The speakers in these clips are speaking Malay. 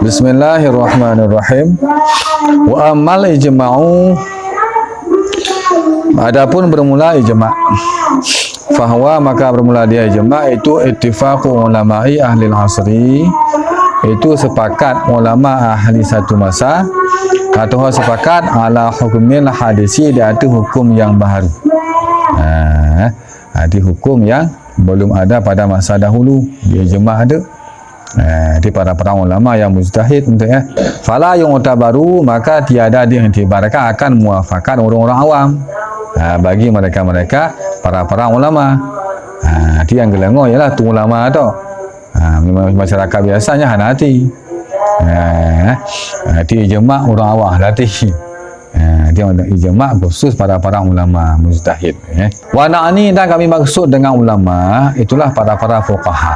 Bismillahirrahmanirrahim. Wa amal ijma'u, adapun bermula ijma', fahuwa maka bermula dia ijma' itu ittifaqu ulama'i ahli al-asri, itu sepakat ulama ahli satu masa, atau sepakat ala hukumil hadisi, di atas hukum yang baru, di hukum yang belum ada pada masa dahulu, dia ijma' ada. Di para ulama yang mujtahid untuk fala yang baru, maka tiada diiktibarkan akan muafakat orang-orang awam, bagi mereka-mereka para ulama. Itu yang gelengor ialah tu ulama tu, masyarakat biasanya hati itu ijma' orang awam hati. Dia ijma' khusus para ulama mujtahid. Wa na'ni, dan kami maksud dengan ulama itulah para fuqaha,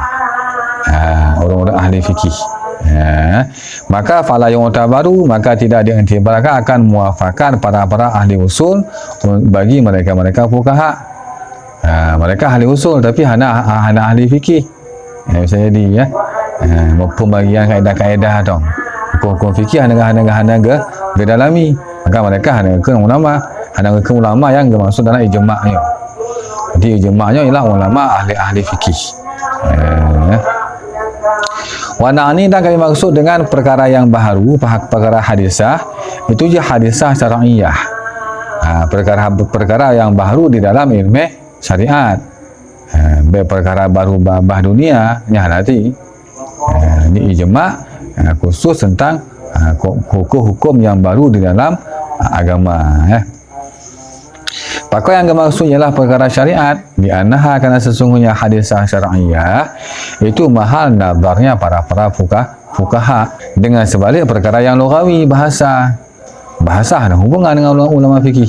orang-orang ahli fikih. Maka fala yang baru, maka tidak diiktibarkan akan muafakat para ahli usul bagi mereka fuqaha. Mereka ahli usul tapi hana ahli fikih. Bisa jadi pembagian kaedah-kaedah tu, hukum fikih hana gedalami, maka mereka hana ke ulama yang bermaksud dalam ijma'nya. Jadi ijma'nya ialah ulama ahli fikih. Wa na'ni, dan kami maksud dengan perkara yang baru, perkara hadisah, itu je hadisah syar'iyah. Perkara yang baru di dalam ilmu syariat. Perkara baru bah dunia nya nanti. Ini ijma' khusus tentang hukum yang baru di dalam agama. Maka yang dimaksud ialah perkara syariat, di annaha, karena sesungguhnya hadisah syar'iyah itu mahal nazarnya para fuqaha, dengan sebalik perkara yang lughawi, bahasa ada hubungan dengan ulama fikih.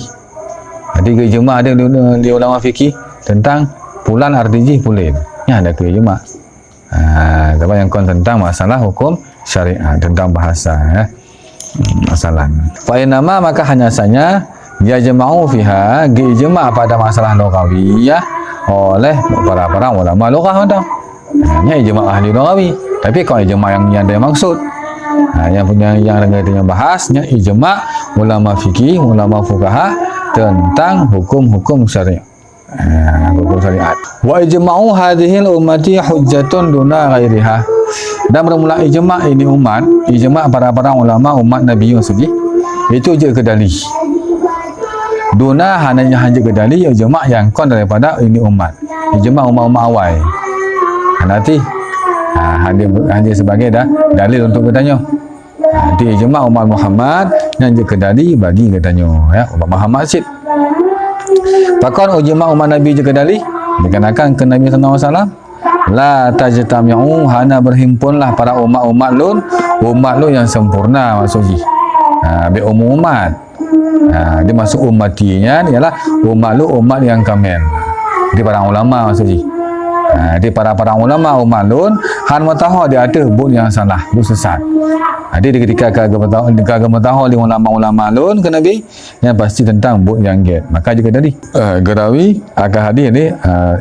Jadi ijma' ada di ulama fikih tentang pulan artiji pulin, ya ada ke ijma'. Apa yang tentang masalah hukum syariat tentang bahasa, masalah. Fa inama, maka hanya saja dia jema'u fiha, ijma' pada masalah lughawiyah oleh para ulama lughah tu. Hanya ijma' ahli lughawi. Tapi kalau ijma' yang dia maksud, yang bahasnya ijma' ulama fikih, ulama fuqaha tentang hukum syariat. Hukum syariat. Wa ijma'u hadhil ummati hujjatun duna ghairiha. Dan bermula ijma' ini ijma' para ulama umat Nabi Yusuf itu je kedali. Duna hanya kedali ijma' yang kon daripada ini umat. Ijma' umat awal. Nanti hanya sebagai dalil untuk katanya. Di ijma' umat Muhammad yang je kedali bagi katanya, umat Muhammad sid. Pakon ijma' umat Nabi je kedali dikarenakan ke Nabi sallallahu alaihi wasallam, la tajtami'u, hana berhimpunlah para umat lun yang sempurna, maksudnya bi umat. Dia masuk umatinya ialah umat yang kamil. Di para ulama maksudnya. Di para ulama umat lun han matahu dia ada bun yang salah, bun sesat. Jadi ketika kagak tahu di ulama lun ke Nabi yang pasti tentang bun yang get. Maka juga tadi gerawi akan hadir ni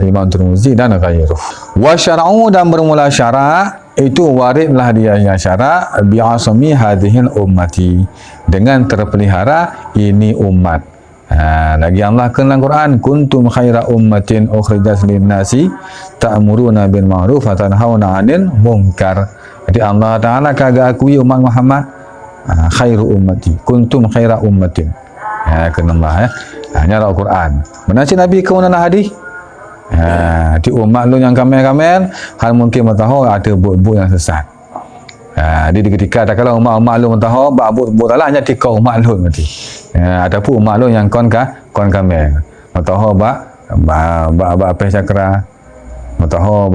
Imam Tirmizi dan ghairuh. Wa syar'u, dan bermula syara' itu waridlah dia yang syara' bi'asmi hadhil ummati, dengan terpelihara ini umat. Lagi Allah dalam Quran, kuntum khaira ummatin ukhrijat lin-nasi ta'muruna bil ma'ruf wa tanhauna 'anil munkar. Jadi Allah Taala kagak akui umat Muhammad khairu ummati, kuntum khaira ummatin. Kenapa hanya Al-Quran. Benar Nabi kemudian hadis. Di umat lu yang kamel-kamel hal mungkin tahu ada buat yang sesat. Di ketika tak kalau umat lu tahu buat lah hanya tiga umat lu nanti. Ada pun umat lu yang kon kamel. Tahu apa cakra. Tahu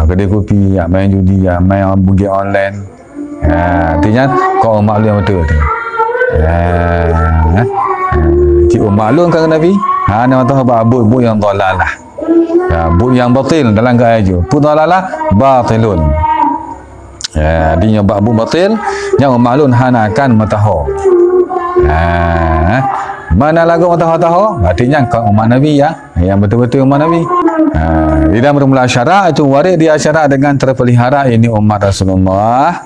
kedai kopi, main judi, main bugi online. Artinya kau umat lu yang betul tu. Di umat lu kan Nabi, nama tahu buat yang dalalah. Bu yang batil dalam gaya je pudalalah batilun. Dia bu batil yang malun hanakan mataho. Mana lagu mataho artinya kau umat Nabi yang betul-betul umat Nabi. Di dalam bermula syarat itu warid dia syarat dengan terpelihara ini umat Rasulullah.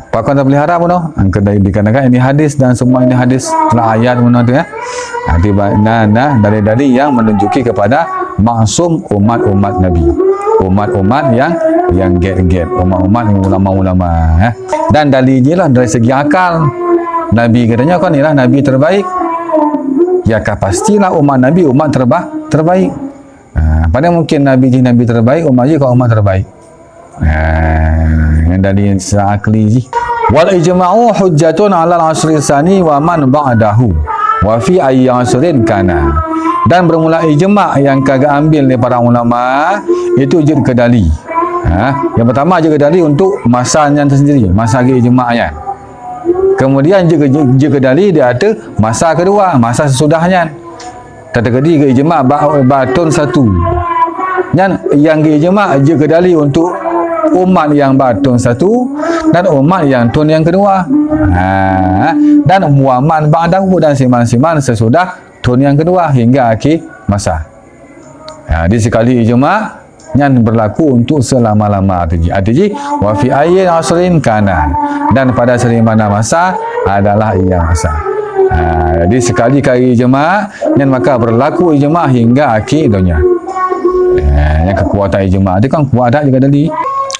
Pakon terpelihara pun dikarenakan ini hadis dan semua ini hadis telah ayat pun tu ya. Di mana dalil-dalil yang menunjuki kepada maksum umat-umat Nabi. Umat-umat yang get-get, umat-umat ulama-ulama ya. Dan dalilnya lah dari segi akal. Nabi katanya kan inilah Nabi terbaik. Ya pastilah umat Nabi umat terbaik. Pada mungkin Nabi je Nabi terbaik, umat je kau umat terbaik. Yang dari seakli je. Wal ijma'u hujjatun 'ala al-'asri tsani wa man ba'dahu wa fi ayyi 'asrin kana. Dan bermula ijma' yang kagak ambil dari para ulama itu je kedali. Yang pertama je kedali untuk masanya tersendiri, masa ijma'nya. Kemudian je kedali dia ada masa kedua, masa sesudahnya. Terjadi ke ijma' batun satu. Yang ijma' je kedali untuk umat yang batun satu dan umat yang tun yang kedua. Dan muaman ba'dahu dan siman-siman sesudah tun yang kedua hingga akhir masa. Di sekali ijma' yang berlaku untuk selama-lama artinya wa fi ayyin asrin kana, dan pada selimana masa adalah ia masa. Jadi sekali kali ijma' dan maka berlaku ijma' hingga akhir dunia. Yang kekuatan ijma' itu kan kuat dah juga tadi.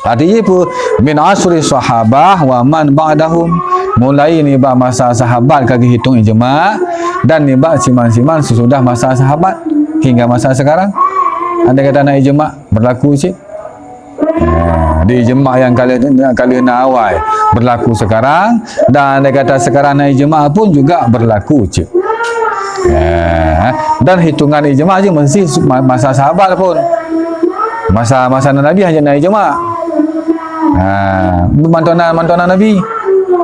Artinya apa? Min asri sahabah wa man ba'dahum, mulai ni masa sahabat kaki hitung ijma' dan ni siman-siman sesudah masa sahabat hingga masa sekarang. Anda kata nak ijma' berlaku cik. Di ijma' yang kalian awal berlaku sekarang, dan anda kata sekarang nak ijma' pun juga berlaku cik. Dan hitungan ijma' je mesti masa sahabat pun. Masa Nabi hanya nak ijma'. Mantuan Nabi.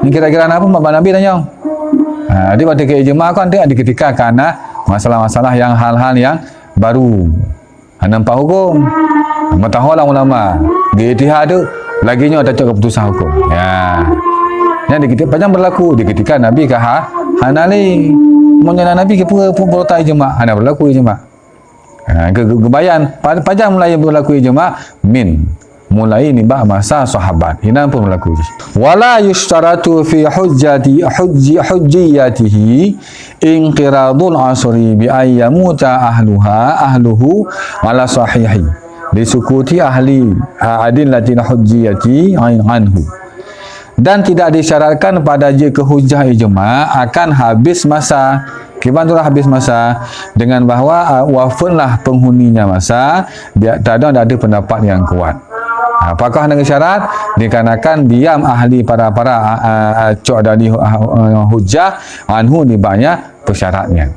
Ini kira-kira apa Nabi tanya. Dia pada ke ijma' kan dia ketika karena masalah-masalah yang hal-hal yang baru. Nampak hukum. Mengetahuilah ulama. Di ijtihad tu laginya tak cocok keputusan hukum. Yang di ketika panjang berlaku di ketika Nabi kah hanali. Menjana Nabi ke pura ijma', ana berlaku ijma'. Kebayan panjang mulai berlaku ijma' mulai ni masa sahabat hina pun berlaku. Wala yushtaratu fi hujjiyatihi inqiradul asri bi ayyamuta ahluhu ala sahihi disukuti ahli adillatin hujjiyati anhu. Dan tidak disyaratkan pada je kehujjah ijma' akan habis masa. Kiban itulah habis masa dengan bahawa wafatlah penghuninya masa, dia tak ada pendapat yang kuat. Apakah dengan syarat? Dikarenakan diam ahli para cok dari hujjah anhu ni banyak persyaratnya.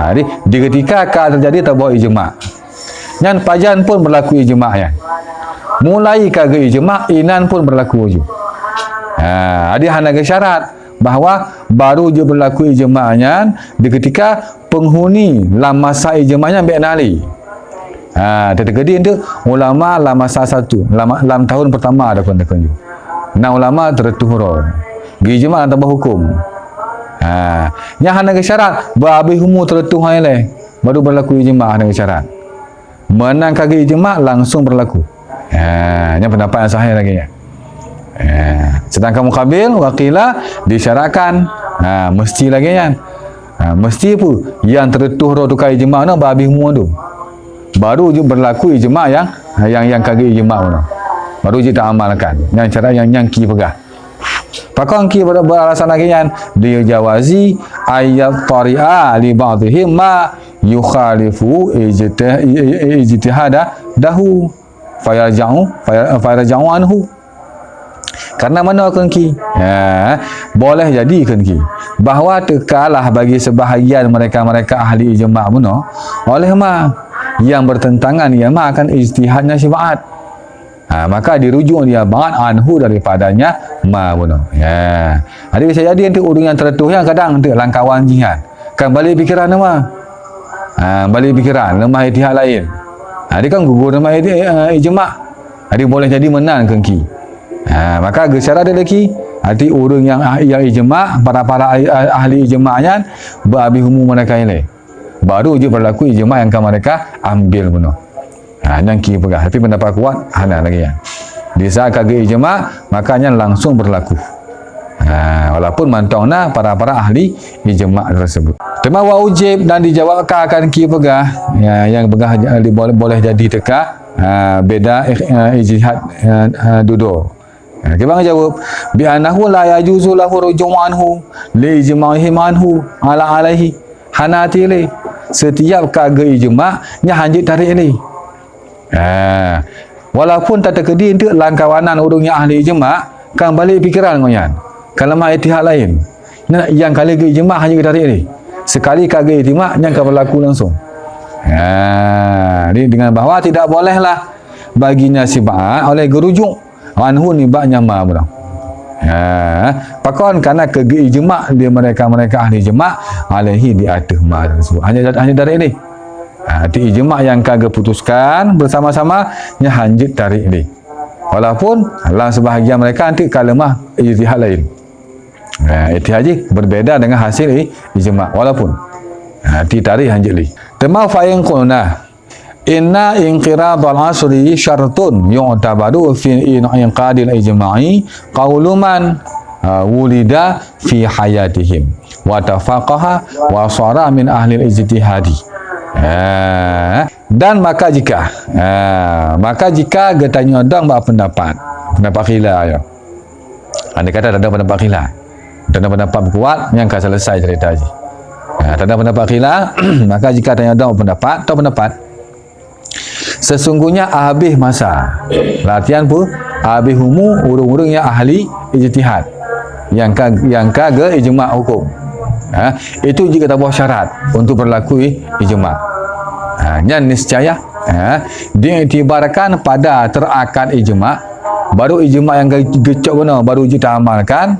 Jadi di ketika terjadi terbawa ijma'. Yang pajan pun berlaku ijma' ya. Mulai kagak ijma' inan pun berlaku juga. Jadi hanya syarat bahawa baru je berlaku ijma'nya di ketika penghuni dalam masa ijma'nya ambil nali. Terjadi itu ulama dalam masa satu, dalam tahun pertama ada kontak-kontak. Nah ulama tertuhur. Ijma' tambah hukum. Yang hanya syarat berhabis umur tertuhur le baru berlaku ijma' dengan syarat. Menang kaki ijma' langsung berlaku. Yang pendapat yang sahih lagi ya. Sedangkan mukabil wakilah disyaratkan mesti lagi kan. Mesti pun yang tertuhur tukar ijma' no babi umur tu baru je berlaku ijma' yang kagak ijma' no baru je tak amalkan yang cara yang ki pegah. Pakon ki beralasan lagi kan dia jawazi ayat tari'a li ba'dihim ma yukhalifu ijtihada dahu fayarja'u anhu. Karena mana kengki? Boleh jadi kengki bahawa tekalah bagi sebahagian mereka ahli ijma' benar oleh yang bertentangan ia akan ijtihadnya syafaat. Maka dirujuk dia banget anhu daripadanya benar. Jadi bisa jadi nanti urung yang tertuh yang kadang nanti langkawan jihad kan balik pikiran balik pikiran lemah ijtihad lain. Dia kan gugur lemah ijma'. Jadi boleh jadi menang kengki. Maka gesyarat dia lagi arti orang yang ijma' para ahli ijma'nya berhabis umur mereka ini baru je berlaku ijma' yang akan mereka ambil benar. Yang kira pegang. Tapi pendapat kuat hana lagi ya. Di saat kagak ijma' makanya langsung berlaku. Walaupun mantongna para ahli ijma' tersebut. Tema wa ujib dan dijawabkan akan kira pegang yang pegang boleh jadi teka beda ijtihad duduk. Kita jawab bi annahu la yajuzu lahu ruju' anhu li ijma'ihi anhu ala alaihi hanati li. Setiap kagak ijma' nya hanjit tarik ni. Walaupun tak terkedi untuk langkawanan urungnya ahli ijma' kan balik fikiran ngoyan. Kalau mak ijtihad lain. Yang kali ke ijma' hanya tarik ni. Sekali kagak ijma' yang akan berlaku langsung. Ini dengan bahawa tidak bolehlah baginya sifat oleh gerujuk anhu ni baknya ma belah. Pakon karena kegi ijma' dia mereka ahli ijma' alaihi di atas ma tersebut. Hanya dari ini. Di ijma' yang kagak putuskan bersama-sama nya hanjit tarik ini. Walaupun Allah sebahagian mereka nanti kalemah ijtihad lain. Ijtihad je berbeza dengan hasil ijma' walaupun ditarik hanjit li. Tema fa in qulna inna inqiradul asri syartun yu'tabaru fi inqadil ijma'i qaulu man wulida fi hayatihim wa tafaqaha wa sara min ahli ijtihadi. Dan maka jika getanya dong pendapat khilaf ya. Anda kata ada pendapat khilaf. Dan pendapat kuat yang akan selesai cerita je. Tak ada pendapat khilaf, maka jika tanya dong pendapat sesungguhnya habis masa latihan pun habis urung-urung yang ahli ijtihad yang kagak ijma' hukum. Itu jika tak buat syarat untuk berlaku ijma'. Yang niscaya diiktibarkan pada terakad ijma', baru ijma' yang gecok guna baru kita amalkan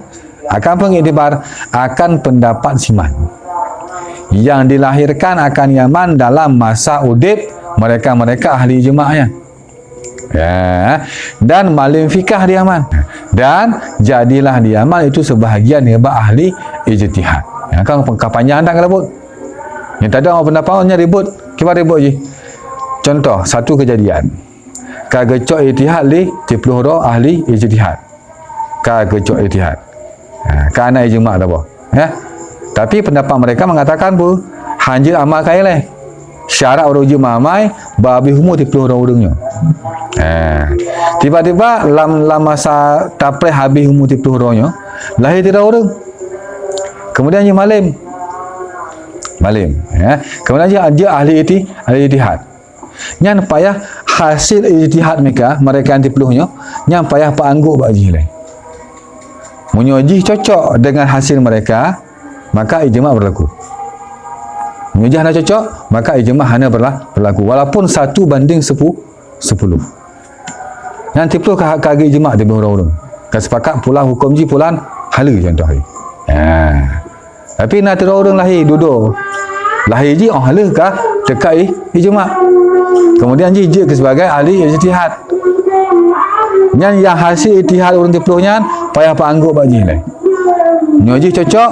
akan pengiktibar akan pendapat siman yang dilahirkan akan Yaman dalam masa udip mereka ahli ijma'nya. Dan malim fikah di Yaman, dan jadilah di Yaman itu sebahagian hebat ahli ijtihad. Kan panjang tak ribut. Yang tak ada orang pendapatnya ribut, kita ribut je. Contoh satu kejadian. Kagecok ijtihad li 10 ahli ijtihad. Kagecok ijtihad. Kerana ijma' tak apa. Tapi pendapat mereka mengatakan pun hanjil amal kaya leh. Syarat orang ijma' amai babi humur 10 orang-orangnya. Tiba-tiba dalam masa tapreh habis umur 10 orangnya, lahir 3 orang. Kemudian dia malim. Kemudian dia ahli ijtihad. Yang payah hasil ijtihad mereka yang 10-nya, yang payah pak angguk bagi lain. Menyoji cocok dengan hasil mereka, maka ijma' berlaku. Menyoji hanya cocok, maka ijma' hanya berlaku. Walaupun 1:10. Yang 10 kagak ijma' di orang-orang. Kan sepakat pula hukum ji pulan hala contoh ni. Tapi nak orang lahir duduk. Lahir ji hala kah dekat ijma'. Kemudian ji ke sebagai ahli ijtihad. Yang hasil ijtihad orang 10-nya payah pak angguk bagi lain. Nyoji cocok,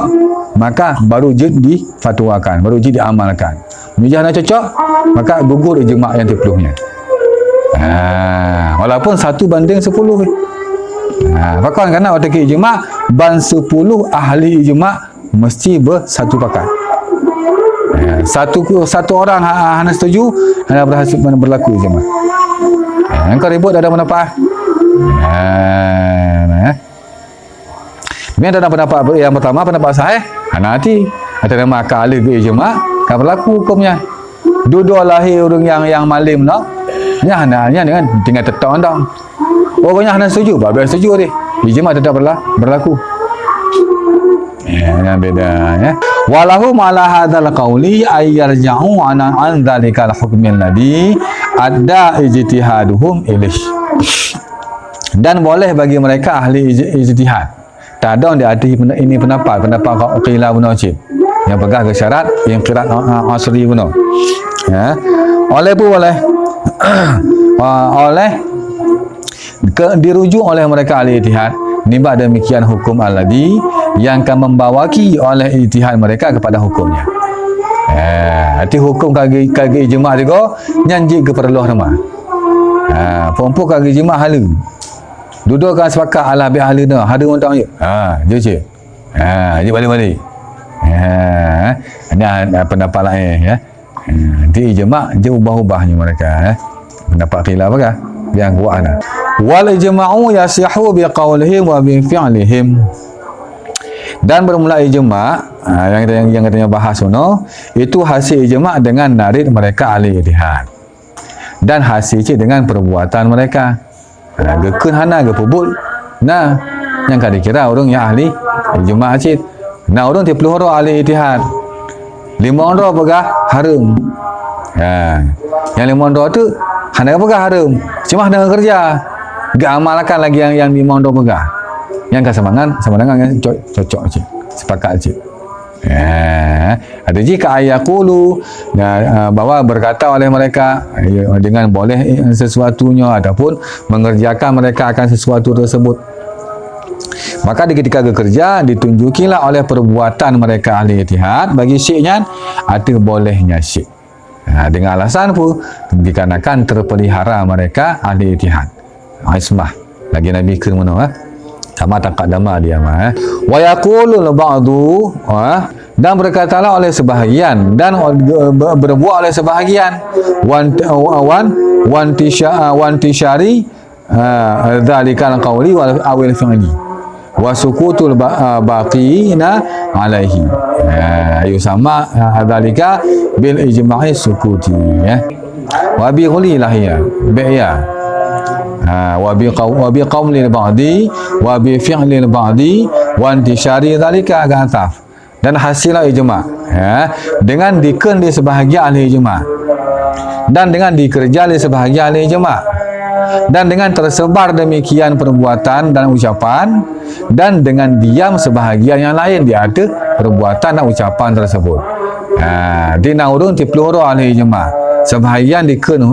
maka baru je difatwakan, baru je diamalkan. Nyoji hanya cocok, maka gugur ijma' yang 10-nya. Walaupun 1:10. Pakon kerana waktu ke ijma' ban 10 ahli ijma' mesti bersatu pakat. Satu orang hanya setuju, hanya berhasil berlaku ijma'. Engkau ribut ada pendapat. Ini ada pendapat yang pertama, pendapat sahih. Nanti ada nama ahli ijma' akan berlaku hukumnya. Duduk lahir orang yang malim nak. Hanya dengan tinggal tetap anda. Orangnya hanya setuju, babi setuju dia. Ijma' tetap berlaku. Yang beda ya. Walahu ma'ala hadzal qawli ayyarja'u an dzalikal hukmil ladzi adda ijtihaduhum ilaih. Dan boleh bagi mereka ahli ijtihad. Tak ada di hati ini pendapat qila bin Wajib yang pegang ke syarat yang qirat asri guna. Oleh pun boleh dirujuk oleh mereka ahli ijtihad. Nibat demikian hukum alladhi yang akan membawaki oleh ijtihad mereka kepada hukumnya. Hati hukum kagi ijma' juga nyanji ke perluah nama. Pompo kagi ijma' hala. Duduk kan sepakat ala bi ahli dah. Ada orang tak je. Je. Je balik-balik. Ini pendapat lain ya. Di ijma' je ubah-ubahnya mereka pendapat khilaf apa yang kuat dah. Wal ijma'u yasihu bi qawlihim wa bi fi'lihim. Dan bermula ijma' yang katanya bahas itu hasil ijma' dengan narid mereka ahli ijtihad. Dan hasil dengan perbuatan mereka. Gekun hana ge pubul. Nah, yang kali kira orang yang ahli ijma' cit. Nah, orang 30 orang ahli ijtihad. 5 orang pegah haram. Yang 5 orang tu hana pegah haram. Cuma hana kerja. Gak amalkan lagi yang 5 orang pegah. Yang kesemangan sama dengan yang cocok cik, sepakat cik. Ada jika ayaqulu bahwa berkata oleh mereka dengan boleh sesuatunya ataupun mengerjakan mereka akan sesuatu tersebut. Maka ketika bekerja ditunjukilah oleh perbuatan mereka ahli ijtihad bagi syeknya ada bolehnya syek. Dengan alasan pun dikarenakan terpelihara mereka ahli ijtihad. Ismah lagi Nabi ke mana sama taqaddama dia wa yaqulul ba'du dan berkatalah oleh sebahagian dan berbuat oleh sebahagian wantishari dzalikal qawli wal awil fi'li wa sukutul baqina alaihi yusama dzalika bil ijma'i sukuti wa bi ghulilah ya wa bi qawlil ba'di wa bi fi'lil ba'di wa intishari dzalika ghataf. Dan hasil ijma' dengan dikendi sebahagian ahli ijma' dan dengan dikerja oleh sebahagian ahli ijma' dan dengan tersebar demikian perbuatan dan ucapan dan dengan diam sebahagian yang lain di ada perbuatan dan ucapan tersebut. Di naurun 30 orang ahli ijma', sebahagian diken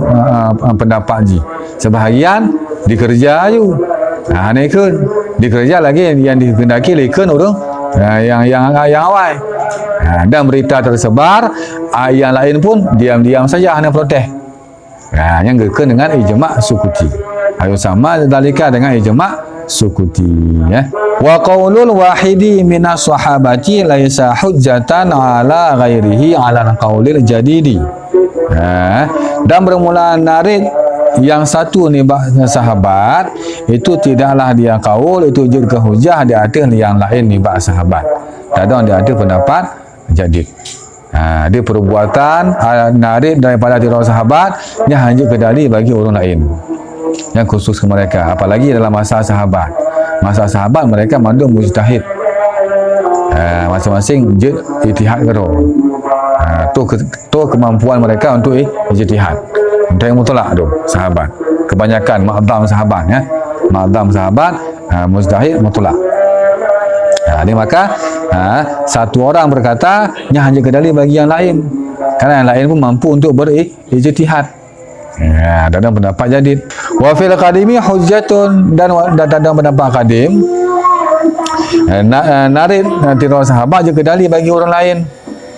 pendapat ji, sebahagian dikerja ayu. Ni kan dikerja lagi yang dikendaki leken orang yang awal. Dan berita tersebar, yang lain pun diam-diam saja hanya protes. Yang gekun dengan ijma' sukuti. Ayo sama dalika dengan ijma' sukuti Wa qaulul wahidi minas sahabati laisa hujjatan ala ghairihi ala qaulil jadidi. Dan bermula narid yang satu ni sahabat itu tidaklah dia kaul itu jud ke hujah di atas yang lain ni sahabat. Kadang dia ada pendapat jadid. Dia perbuatan narid daripada tiada sahabat yang hanya kedali bagi orang lain yang khusus ke mereka, apalagi dalam masa sahabat. Masa sahabat mereka mandum mujtahid, masing-masing jud ijtihad karo. Tu kemampuan mereka untuk ijtihad. Untuk yang mutlak tu sahabat. Kebanyakan ma'adham sahabat ma'adham sahabat mujtahid mutlak. Ini maka satu orang berkata yang hanya kedali bagi yang lain, kerana yang lain pun mampu untuk berijtihad. Dalam pendapat jadid. Wa fil qadimi hujjatun dan dalam pendapat qadim narid tiada sahabat je kedali bagi orang lain.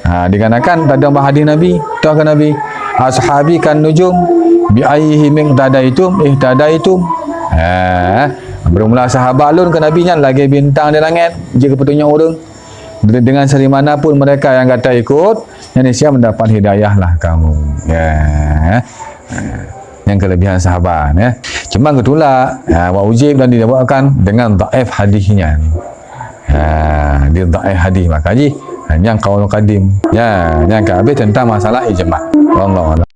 Dikarenakan dalam hadis Nabi, tuakan Nabi, ashabi kan nujum bi ayyihi min ihtadaitum. Bermula sahabat lun ke Nabi nya lagi bintang di langit jika petunjuk orang. Dengan seri mana pun mereka yang kata ikut, yang siap mendapat hidayah lah kamu. Yang kelebihan sahabat Cuma ketulak wa ujib dan dibuatkan dengan dhaif hadisnya. Dia dhaif hadis maka yang qaul qadim yang habis tentang masalah ijma'. Wallahu a'lam.